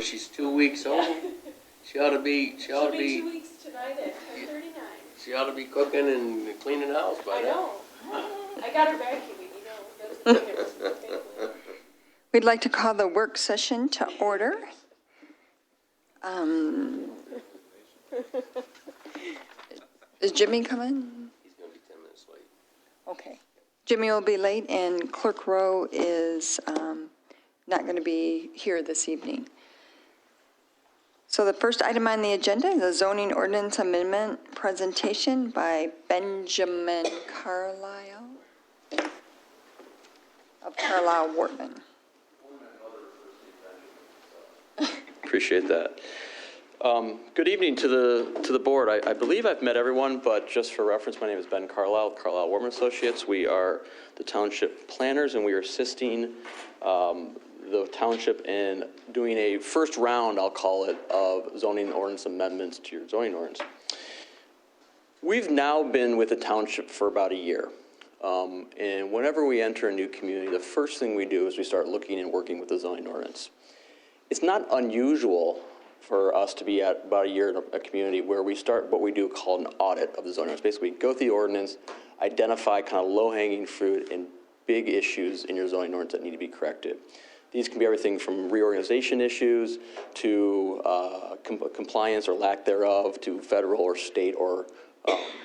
she's 2 weeks old. She ought to be. She'll be 2 weeks tonight at 10:39. She ought to be cooking and cleaning the house by now. I know. I got her vacuuming, That's the thing. It was my family. We'd like to call the work session to order. Is Jimmy coming? He's going to be 10 minutes late. Okay. Jimmy will be late, and Clerk Rowe is not going to be here this evening. So the first item on the agenda is a zoning ordinance amendment presentation by Benjamin Carlisle of Carlisle Wortman. Appreciate that. Good evening to the board. I believe I've met everyone, but just for reference, my name is Ben Carlisle, Carlisle Wortman Associates. We are the township planners, and we are assisting the township in doing a first round, I'll call it, of zoning ordinance amendments to your zoning ordinance. We've now been with the township for about a year. And whenever we enter a new community, the first thing we do is we start looking and working with the zoning ordinance. It's not unusual for us to be at about a year in a community where we start what we do called an audit of the zoning ordinance. Basically, go through the ordinance, identify kind of low-hanging fruit and big issues in your zoning ordinance that need to be corrected. These can be everything from reorganization issues to compliance or lack thereof to federal or state or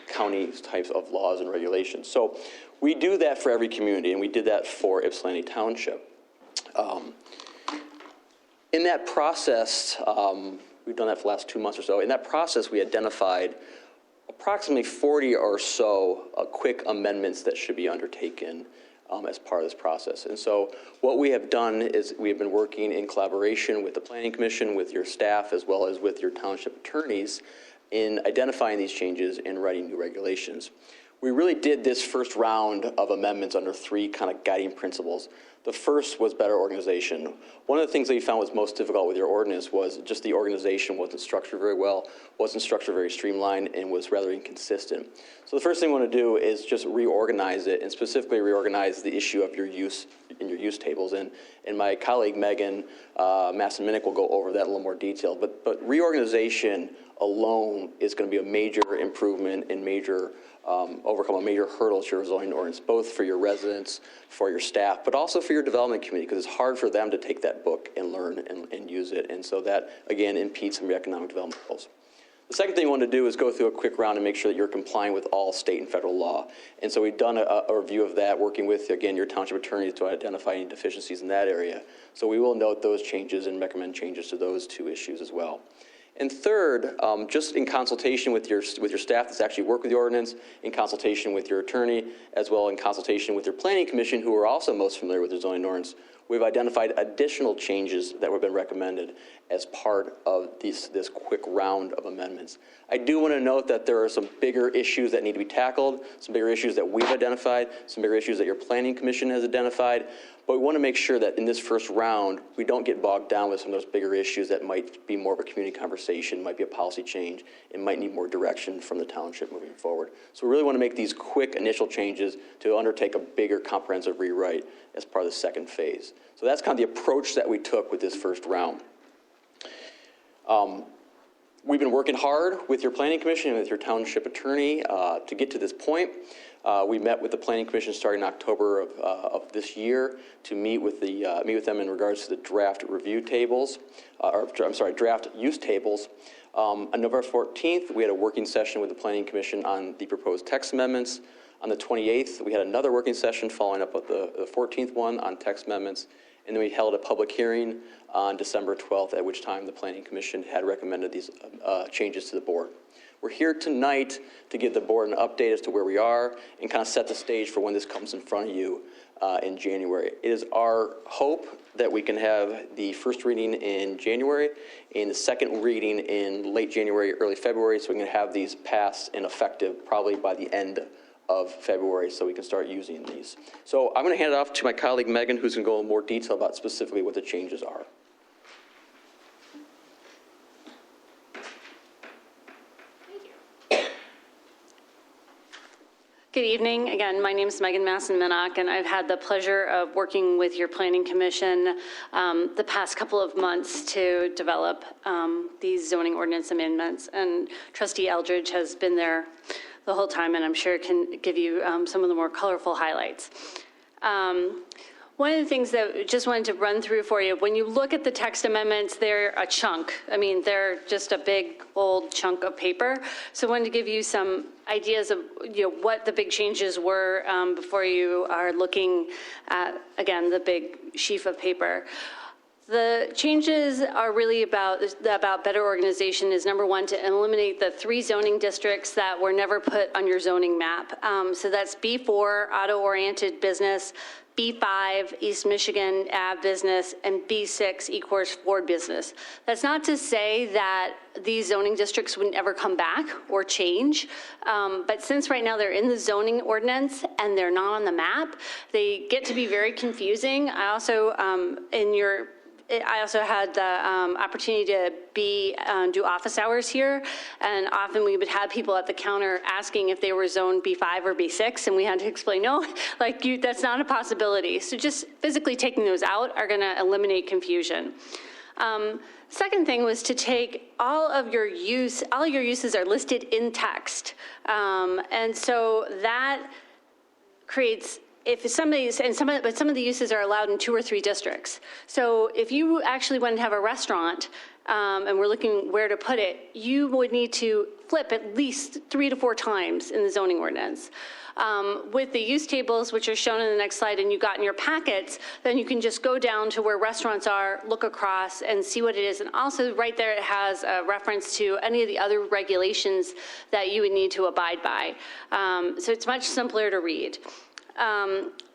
county types of laws and regulations. So we do that for every community, and we did that for Ypsilanti Township. In that process, we've done that for the last 2 months or so. In that process, we identified approximately 40 or so quick amendments that should be undertaken as part of this process. And so what we have done is we have been working in collaboration with the Planning Commission, with your staff, as well as with your township attorneys in identifying these changes and writing new regulations. We really did this first round of amendments under 3 kind of guiding principles. The first was better organization. One of the things that we found was most difficult with your ordinance was just the organization wasn't structured very well, wasn't structured very streamlined, and was rather inconsistent. So the first thing we want to do is just reorganize it, and specifically reorganize the issue of your use in your use tables. And my colleague Megan Massiminick will go over that in a little more detail. But reorganization alone is going to be a major improvement and major overcome a major hurdle to your zoning ordinance, both for your residents, for your staff, but also for your development community, because it's hard for them to take that book and learn and use it. And so that, again, impedes some of your economic development goals. The second thing we want to do is go through a quick round and make sure that you're complying with all state and federal law. And so we've done a review of that, working with, again, your township attorneys to identify any deficiencies in that area. So we will note those changes and recommend changes to those 2 issues as well. And third, just in consultation with your staff that's actually worked with the ordinance, in consultation with your attorney, as well in consultation with your planning commission, who are also most familiar with the zoning ordinance, we've identified additional changes that have been recommended as part of this quick round of amendments. I do want to note that there are some bigger issues that need to be tackled, some bigger issues that we've identified, some bigger issues that your planning commission has identified. But we want to make sure that in this first round, we don't get bogged down with some of those bigger issues that might be more of a community conversation, might be a policy change, and might need more direction from the township moving forward. So we really want to make these quick initial changes to undertake a bigger comprehensive rewrite as part of the second phase. So that's kind of the approach that we took with this first round. We've been working hard with your planning commission and with your township attorney to get to this point. We met with the Planning Commission starting in October of this year to meet with them in regards to the draft review tables, draft use tables. On November 14th, we had a working session with the Planning Commission on the proposed text amendments. On the 28th, we had another working session following up with the 14th one on text amendments. And then we held a public hearing on December 12th, at which time the Planning Commission had recommended these changes to the board. We're here tonight to give the board an update as to where we are and kind of set the stage for when this comes in front of you in January. It is our hope that we can have the first reading in January and the second reading in late January, early February, so we can have these passed and effective probably by the end of February so we can start using these. So I'm going to hand it off to my colleague Megan, who's going to go in more detail about specifically what the changes are. Good evening. Again, my name is Megan Masson-Minnock, and I've had the pleasure of working with your Planning Commission the past couple of months to develop these zoning ordinance amendments. And Trustee Eldridge has been there the whole time, and I'm sure can give you some of the more colorful highlights. One of the things that just wanted to run through for you, when you look at the text amendments, they're a chunk. I mean, they're just a big old chunk of paper. So I wanted to give you some ideas of what the big changes were before you are looking at, again, the big sheaf of paper. The changes are really about better organization is number one, to eliminate the 3 zoning districts that were never put on your zoning map. So that's B4, auto-oriented business, B5, East Michigan Ave business, and B6, E-course Ford business. That's not to say that these zoning districts would never come back or change, but since right now they're in the zoning ordinance and they're not on the map, they get to be very confusing. I also, I also had the opportunity to do office hours here, and often we would have people at the counter asking if they were zoned B5 or B6, and we had to explain, no, that's not a possibility. So just physically taking those out are going to eliminate confusion. Second thing was to take all your uses are listed in text, and so that creates. But some of the uses are allowed in 2 or 3 districts. So if you actually wanted to have a restaurant and we're looking where to put it, you would need to flip at least 3 to 4 times in the zoning ordinance. With the use tables, which are shown in the next slide, and you got in your packets, then you can just go down to where restaurants are, look across, and see what it is. And also right there it has a reference to any of the other regulations that you would need to abide by. So it's much simpler to read.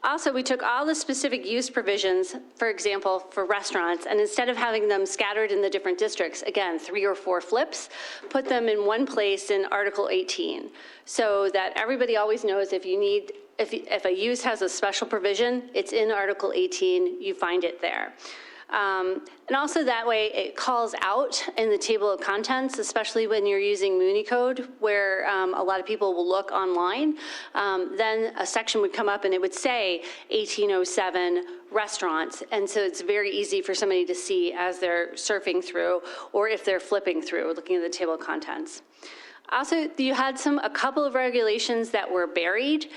Also, we took all the specific use provisions, for example, for restaurants, and instead of having them scattered in the different districts, again, 3 or 4 flips, put them in one place in Article 18, so that everybody always knows if a use has a special provision, it's in Article 18, you find it there. And also that way it calls out in the table of contents, especially when you're using Muni code, where a lot of people will look online. Then a section would come up and it would say 1807 restaurants. And so it's very easy for somebody to see as they're surfing through or if they're flipping through, looking at the table of contents. Also, you had a couple of regulations that were buried.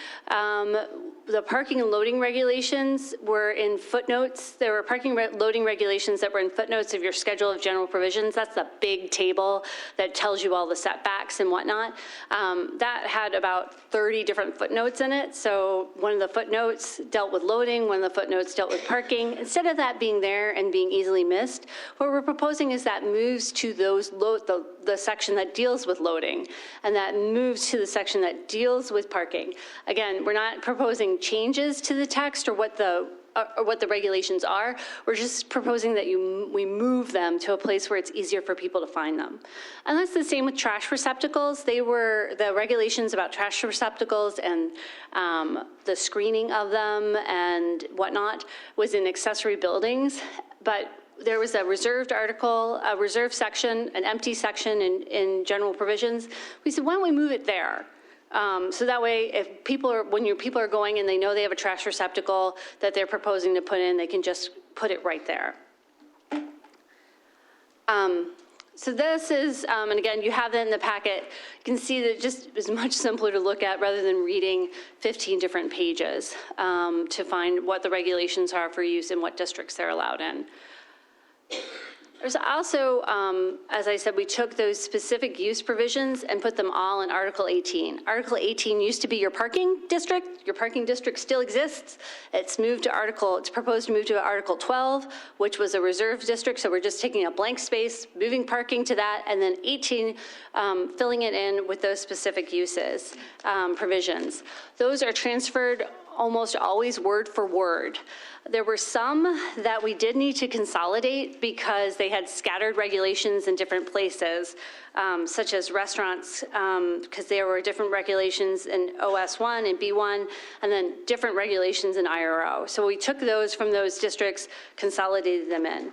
The parking and loading regulations were in footnotes. There were parking loading regulations that were in footnotes of your schedule of general provisions. That's the big table that tells you all the setbacks and whatnot. That had about 30 different footnotes in it. So one of the footnotes dealt with loading, one of the footnotes dealt with parking. Instead of that being there and being easily missed, what we're proposing is that moves to the section that deals with loading, and that moves to the section that deals with parking. Again, we're not proposing changes to the text or what the regulations are. We're just proposing that we move them to a place where it's easier for people to find them. And that's the same with trash receptacles. The regulations about trash receptacles and the screening of them and whatnot was in accessory buildings, but there was a reserved article, a reserved section, an empty section in general provisions. We said, why don't we move it there? So that way, if when your people are going and they know they have a trash receptacle that they're proposing to put in, they can just put it right there. So this is, and again, you have that in the packet. You can see that it just is much simpler to look at rather than reading 15 different pages to find what the regulations are for use and what districts they're allowed in. There's also, as I said, we took those specific use provisions and put them all in Article 18. Article 18 used to be your parking district. Your parking district still exists. It's proposed to move to Article 12, which was a reserved district. So we're just taking a blank space, moving parking to that, and then 18, filling it in with those specific uses, provisions. Those are transferred almost always word for word. There were some that we did need to consolidate because they had scattered regulations in different places, such as restaurants, because there were different regulations in OS1 and B1, and then different regulations in IRO. So we took those from those districts, consolidated them in.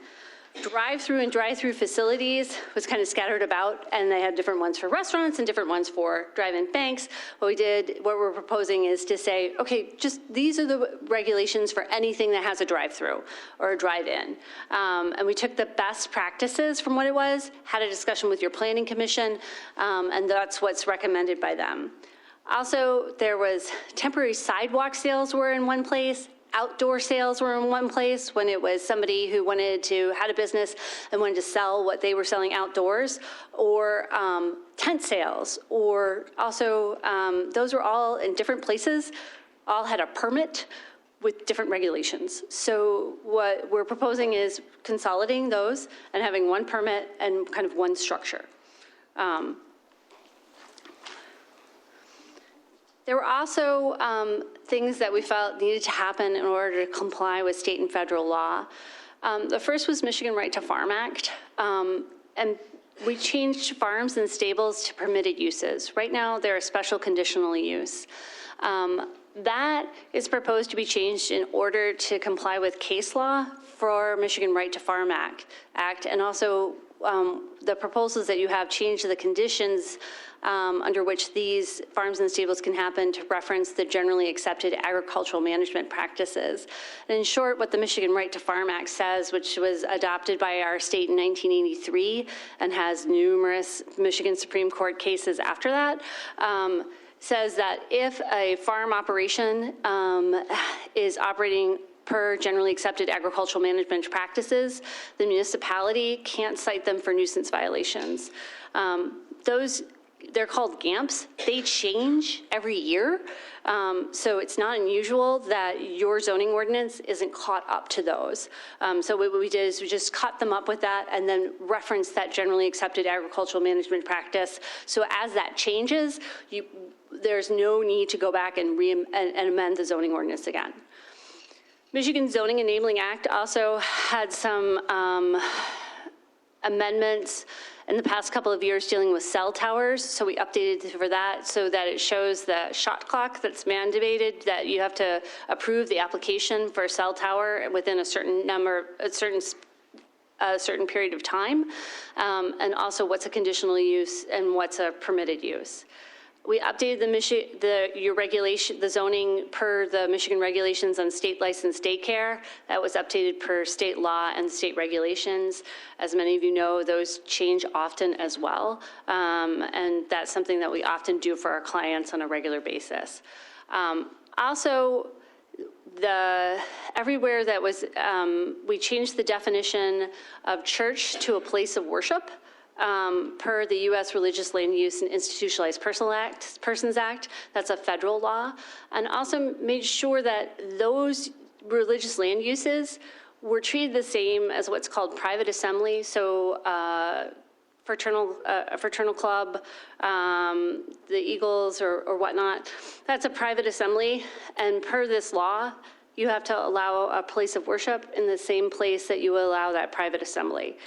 drive-through and drive-through facilities was kind of scattered about, and they had different ones for restaurants and different ones for drive-in banks. What we're proposing is to say, okay, just these are the regulations for anything that has a drive-through or a drive-in. And we took the best practices from what it was, had a discussion with your planning commission, and that's what's recommended by them. Also, there was temporary sidewalk sales were in one place. Outdoor sales were in one place when it was somebody who had a business and wanted to sell what they were selling outdoors, or tent sales, or also those were all in different places, all had a permit with different regulations. So what we're proposing is consolidating those and having one permit and kind of one structure. There were also things that we felt needed to happen in order to comply with state and federal law. The first was Michigan Right to Farm Act, and we changed farms and stables to permitted uses. Right now, they're a special conditional use. That is proposed to be changed in order to comply with case law for Michigan Right to Farm Act, and also the proposals that you have change the conditions under which these farms and stables can happen to reference the generally accepted agricultural management practices. And in short, what the Michigan Right to Farm Act says, which was adopted by our state in 1983 and has numerous Michigan Supreme Court cases after that, says that if a farm operation is operating per generally accepted agricultural management practices, the municipality can't cite them for nuisance violations. They're called GAMPs. They change every year. So it's not unusual that your zoning ordinance isn't caught up to those. So what we did is we just caught them up with that and then referenced that generally accepted agricultural management practice. So as that changes, there's no need to go back and amend the zoning ordinance again. Michigan Zoning Enabling Act also had some amendments in the past couple of years dealing with cell towers. So we updated for that so that it shows the shot clock that's mandated, that you have to approve the application for a cell tower within a certain period of time, and also what's a conditional use and what's a permitted use. We updated the zoning per the Michigan regulations on state licensed daycare. That was updated per state law and state regulations. As many of you know, those change often as well. And that's something that we often do for our clients on a regular basis. Also, everywhere that was, we changed the definition of church to a place of worship. Per the U.S. Religious Land Use and Institutionalized Persons Act, that's a federal law, and also made sure that those religious land uses were treated the same as what's called private assembly. So a fraternal club, the Eagles or whatnot, that's a private assembly, and per this law, you have to allow a place of worship in the same place that you allow that private assembly.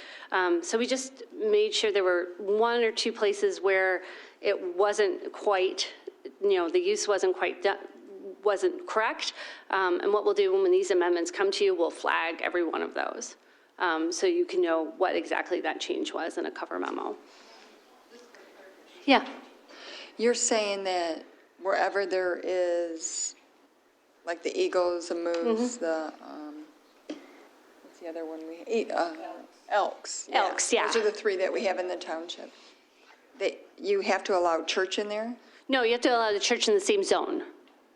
So we just made sure there were one or two places where it wasn't quite, the use wasn't correct. And what we'll do when these amendments come to you, we'll flag every one of those. So you can know what exactly that change was in a cover memo. Yeah. You're saying that wherever there is, like the Eagles, the Moose, the, what's the other one Elks. Elks, yeah. Those are the three that we have in the township. You have to allow church in there? No, you have to allow the church in the same zone.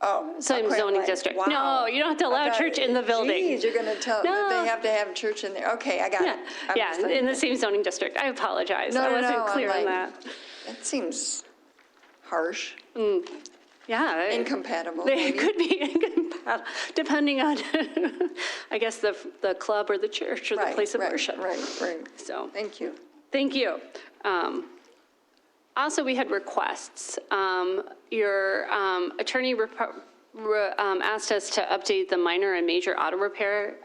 Oh. Same okay, zoning right. district. Wow. No, you don't have to allow church in the building. Geez, you're going to tell that they have to have church in there. Okay, I got it. Yeah, in the same zoning district. I apologize. I wasn't clear on that. That seems harsh. Yeah. Incompatible. It could be incompatible, depending on, I guess, the club or the church or the place of worship. Right. So. Thank you. Thank you. Also, we had requests. Your attorney asked us to update the minor and major auto repair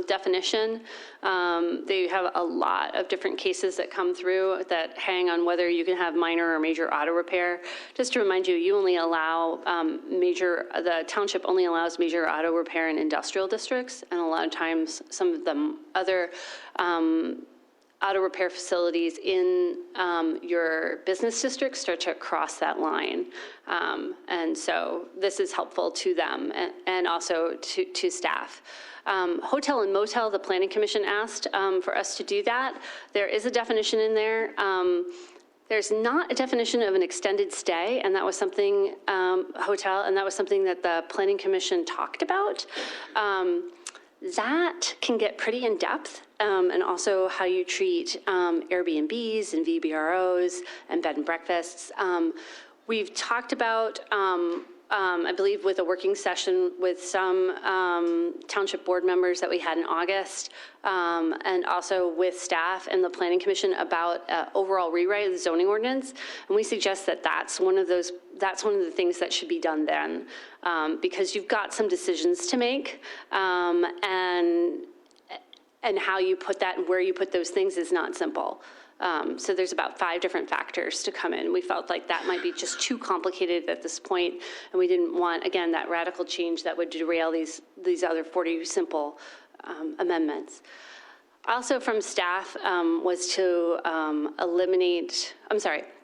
definition. They have a lot of different cases that come through that hang on whether you can have minor or major auto repair. Just to remind you, you only allow the township only allows major auto repair in industrial districts, and a lot of times some of the other auto repair facilities in your business district start to cross that line. And so this is helpful to them and also to staff. Hotel and motel, the Planning Commission asked for us to do that. There is a definition in there. There's not a definition of an extended stay, and that was something, hotel, and that was something that the Planning Commission talked about. That can get pretty in-depth, and also how you treat Airbnbs and VBROs and bed and breakfasts. We've talked about, I believe, with a working session with some township board members that we had in August, and also with staff and the Planning Commission about overall rewrite of the zoning ordinance. And we suggest that that's one of the things that should be done then, because you've got some decisions to make, and how you put that and where you put those things is not simple. So there's about 5 different factors to come in. We felt like that might be just too complicated at this point, and we didn't want, again, that radical change that would derail these other 40 simple amendments. Also from staff was to eliminate,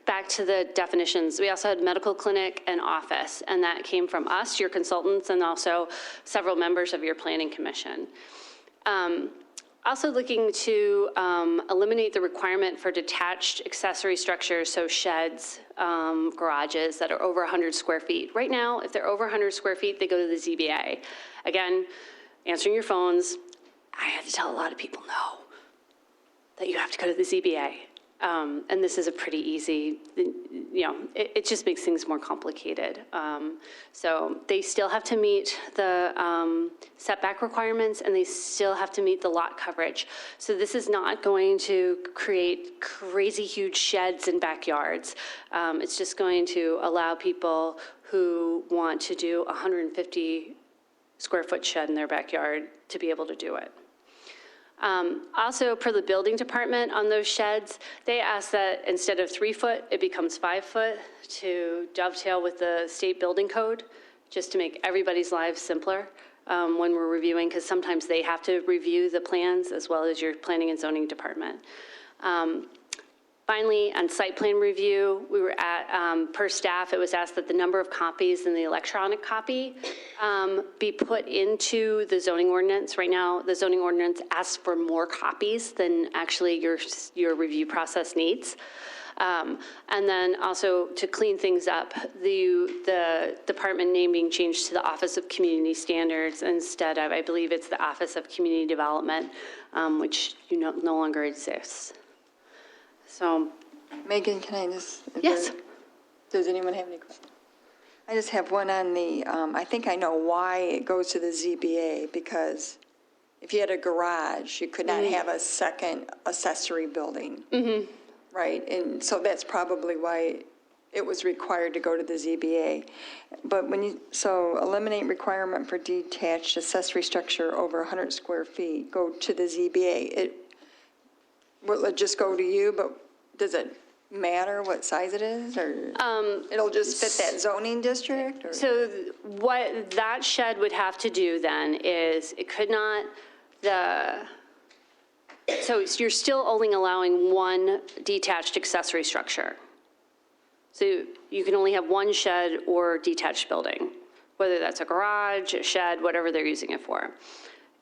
back to the definitions. We also had medical clinic and office, and that came from us, your consultants, and also several members of your planning commission. Also looking to eliminate the requirement for detached accessory structures, so sheds, garages that are over 100 square feet. Right now, if they're over 100 square feet, they go to the ZBA. Again, answering your phones, I had to tell a lot of people no, that you have to go to the ZBA. And this is a pretty easy, it just makes things more complicated. So they still have to meet the setback requirements, and they still have to meet the lot coverage. So this is not going to create crazy huge sheds and backyards. It's just going to allow people who want to do a 150 square foot shed in their backyard to be able to do it. Also, per the building department on those sheds, they asked that instead of 3 foot, it becomes 5 foot to dovetail with the state building code, just to make everybody's lives simpler when we're reviewing, because sometimes they have to review the plans as well as your planning and zoning department. Finally, on site plan review, we were at, per staff, it was asked that the number of copies in the electronic copy be put into the zoning ordinance. Right now, the zoning ordinance asks for more copies than actually your review process needs. And then also to clean things up, the department name being changed to the Office of Community Standards instead of, I believe it's the Office of Community Development, which no longer exists. So, Megan, can I just? Yes. Does anyone have any questions? I just have one on the, I think I know why it goes to the ZBA, because if you had a garage, you could not have a second accessory building. Mm-hmm. Right, and so that's probably why it was required to go to the ZBA. But so eliminate requirement for detached accessory structure over 100 square feet, go to the ZBA. Will it just go to you, but does it matter what size it is, or it'll just fit that zoning district? Or? So what that shed would have to do then is it could not, so you're still only allowing one detached accessory structure. So you can only have one shed or detached building, whether that's a garage, a shed, whatever they're using it for.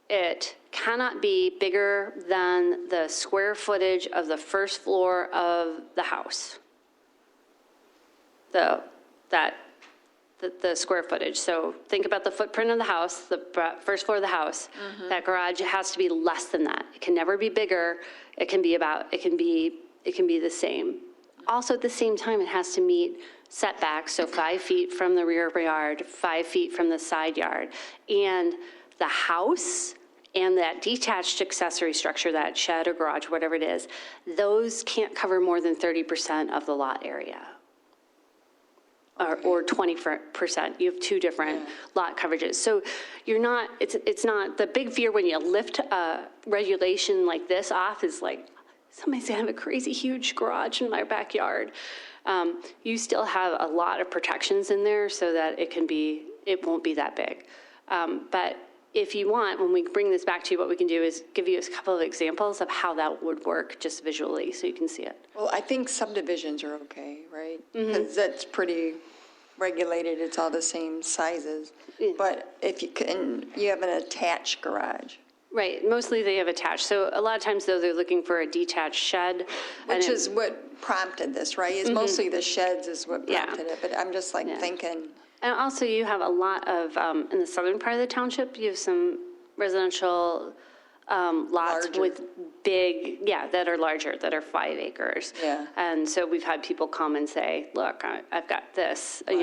It cannot be bigger than the square footage of the first floor of the house. The square footage. So think about the footprint of the house, the first floor of the house. Mm-hmm. That garage has to be less than that. It can never be bigger. It can be the same. Also, at the same time, it has to meet setbacks, so 5 feet from the rear yard, 5 feet from the side yard. And the house and that detached accessory structure, that shed or garage, whatever it is, those can't cover more than 30% of the lot area. or 20%. You have two different lot coverages. So you're not, it's not, the big fear when you lift a regulation like this off is like, somebody's gonna have a crazy huge garage in my backyard. You still have a lot of protections in there so that it won't be that big. But if you want, when we bring this back to you, what we can do is give you a couple of examples of how that would work just visually so you can see it. Well, I think subdivisions are okay, right? Because that's pretty regulated, it's all the same sizes. But if you have an attached garage. Right, mostly they have attached. So a lot of times, though, they're looking for a detached shed. Which is what prompted this, right? Is mostly the sheds is what prompted it, but I'm just like thinking. And also, you have a lot of, in the southern part of the township, you have some residential lots Larger. with big, that are larger, that are 5 acres. Yeah. And so we've had people come and say, look, I've got this, and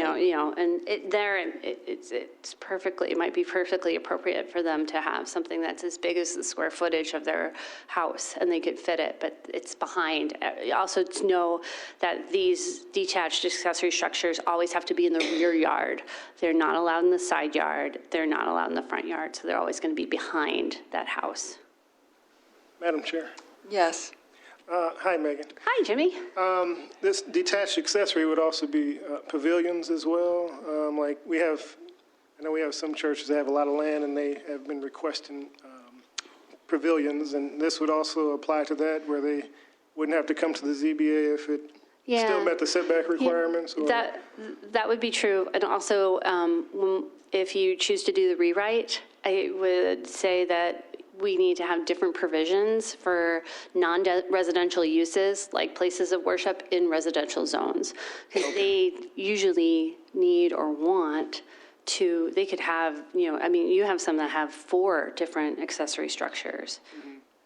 it's perfectly, it might be perfectly appropriate for them to have something that's as big as the square footage of their house, and they could fit it, but it's behind. Also to know that these detached accessory structures always have to be in the rear yard. They're not allowed in the side yard. They're not allowed in the front yard, so they're always going to be behind that house. Madam Chair. Yes. Hi, Megan. Hi, Jimmy. This detached accessory would also be pavilions as well. Like I know we have some churches that have a lot of land and they have been requesting pavilions, and this would also apply to that where they wouldn't have to come to the ZBA if it still met the setback requirements? Or? That would be true. And also, if you choose to do the rewrite, I would say that we need to have different provisions for non-residential uses, like places of worship in residential zones. Because they usually need or want to, they could have, you have some that have 4 different accessory structures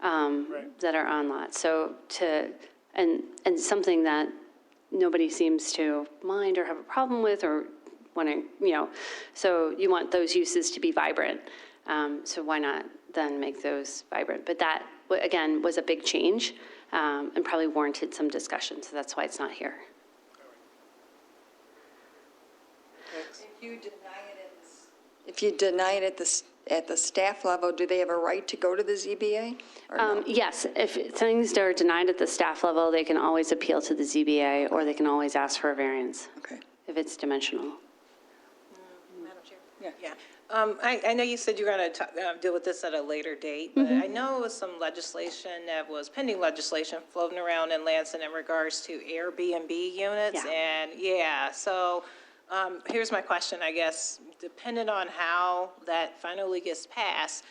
that are on lots. So and something that nobody seems to mind or have a problem with or want to, so you want those uses to be vibrant. So why not then make those vibrant? But that, again, was a big change and probably warranted some discussion, so that's why it's not here. If you deny it at the staff level, do they have a right to go to the ZBA? Or no? Yes, if things are denied at the staff level, they can always appeal to the ZBA, or they can always ask for a variance Okay. if it's dimensional. Madam Chair? Yeah. I know you said you were going to deal with this at a later date, but I know it was some legislation that was pending legislation floating around in Lansing in regards to Airbnb units. Yeah. And so here's my question, I guess. Depending on how that finally gets passed,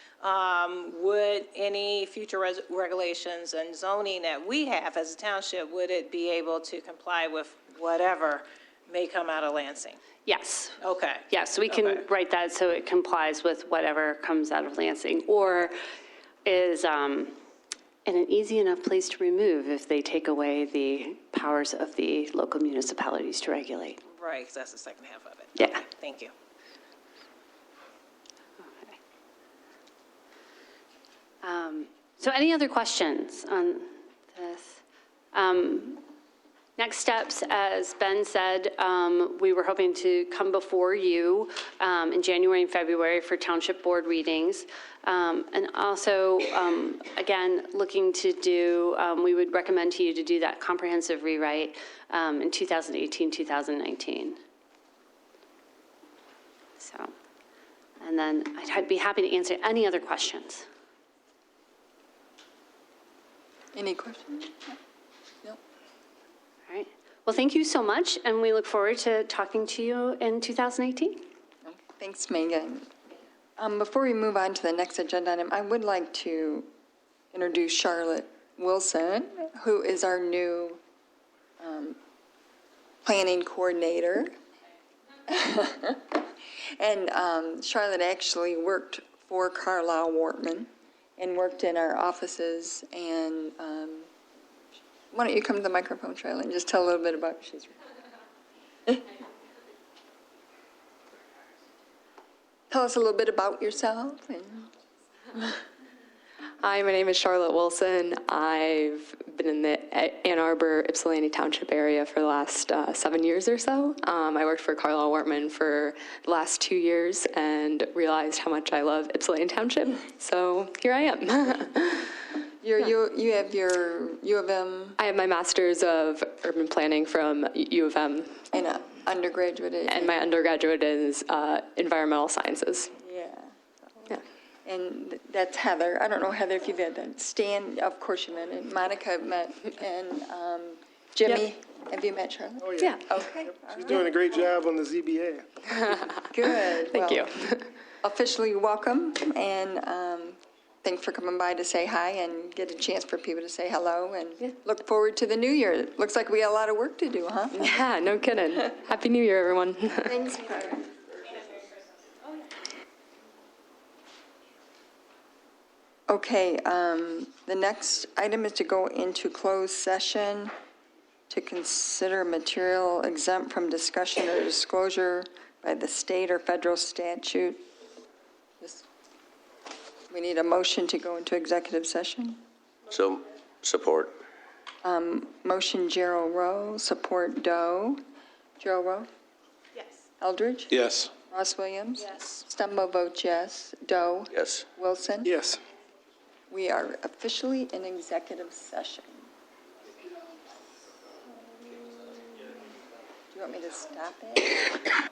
would any future regulations and zoning that we have as a township, would it be able to comply with whatever may come out of Lansing? Yes. Okay. Yes, we can write that so it complies with whatever comes out of Lansing, or is in an easy enough place to remove if they take away the powers of the local municipalities to regulate. Right, because that's the second half of it. Yeah. Okay, thank you. So any other questions on this? Next steps, as Ben said, we were hoping to come before you in January and February for township board readings. And also, again, looking to do, we would recommend to you to do that comprehensive rewrite in 2018, 2019. So, and then I'd be happy to answer any other questions. Any questions? No. All right. Well, thank you so much, and we look forward to talking to you in 2018. Okay. Thanks, Megan. Before we move on to the next agenda item, I would like to introduce Charlotte Wilson, who is our new planning coordinator. And Charlotte actually worked for Carlisle Wortman and worked in our offices. And why don't you come to the microphone, Charlotte, and just tell a little bit about she's. Tell us a little bit about yourself. Hi, my name is Charlotte Wilson. I've been in the Ann Arbor, Ypsilanti Township area for the last 7 years or so. I worked for Carlisle Wortman for the last 2 years and realized how much I love Ypsilanti Township. So here I am. You have your U of M I have my master's of urban planning from U of M, and an undergraduate. and my undergraduate is environmental sciences. Yeah. Yeah. And that's Heather. I don't know, Heather, if you've had that. Stan, of course you met, and Monica I've met, and Jimmy. Have you met Charlotte? Oh, Yeah. Okay. She's doing a great job on the ZBA. Good. Thank you. Officially welcome, and thanks for coming by to say hi and get a chance for people to say hello, and look forward to the new year. Looks like we got a lot of work to do, huh? Yeah, no kidding. Happy New Year, everyone. Thanks, Carter. Okay, the next item is to go into closed session to consider material exempt from discussion or disclosure by the state or federal statute. We need a motion to go into executive session. So, support. Motion Gerald Rowe, support Doe. Gerald Rowe? Yes. Eldridge? Yes. Ross Williams? Yes. Stumbo votes yes. Doe? Yes. Wilson? Yes. We are officially in executive session. Do you want me to stop it?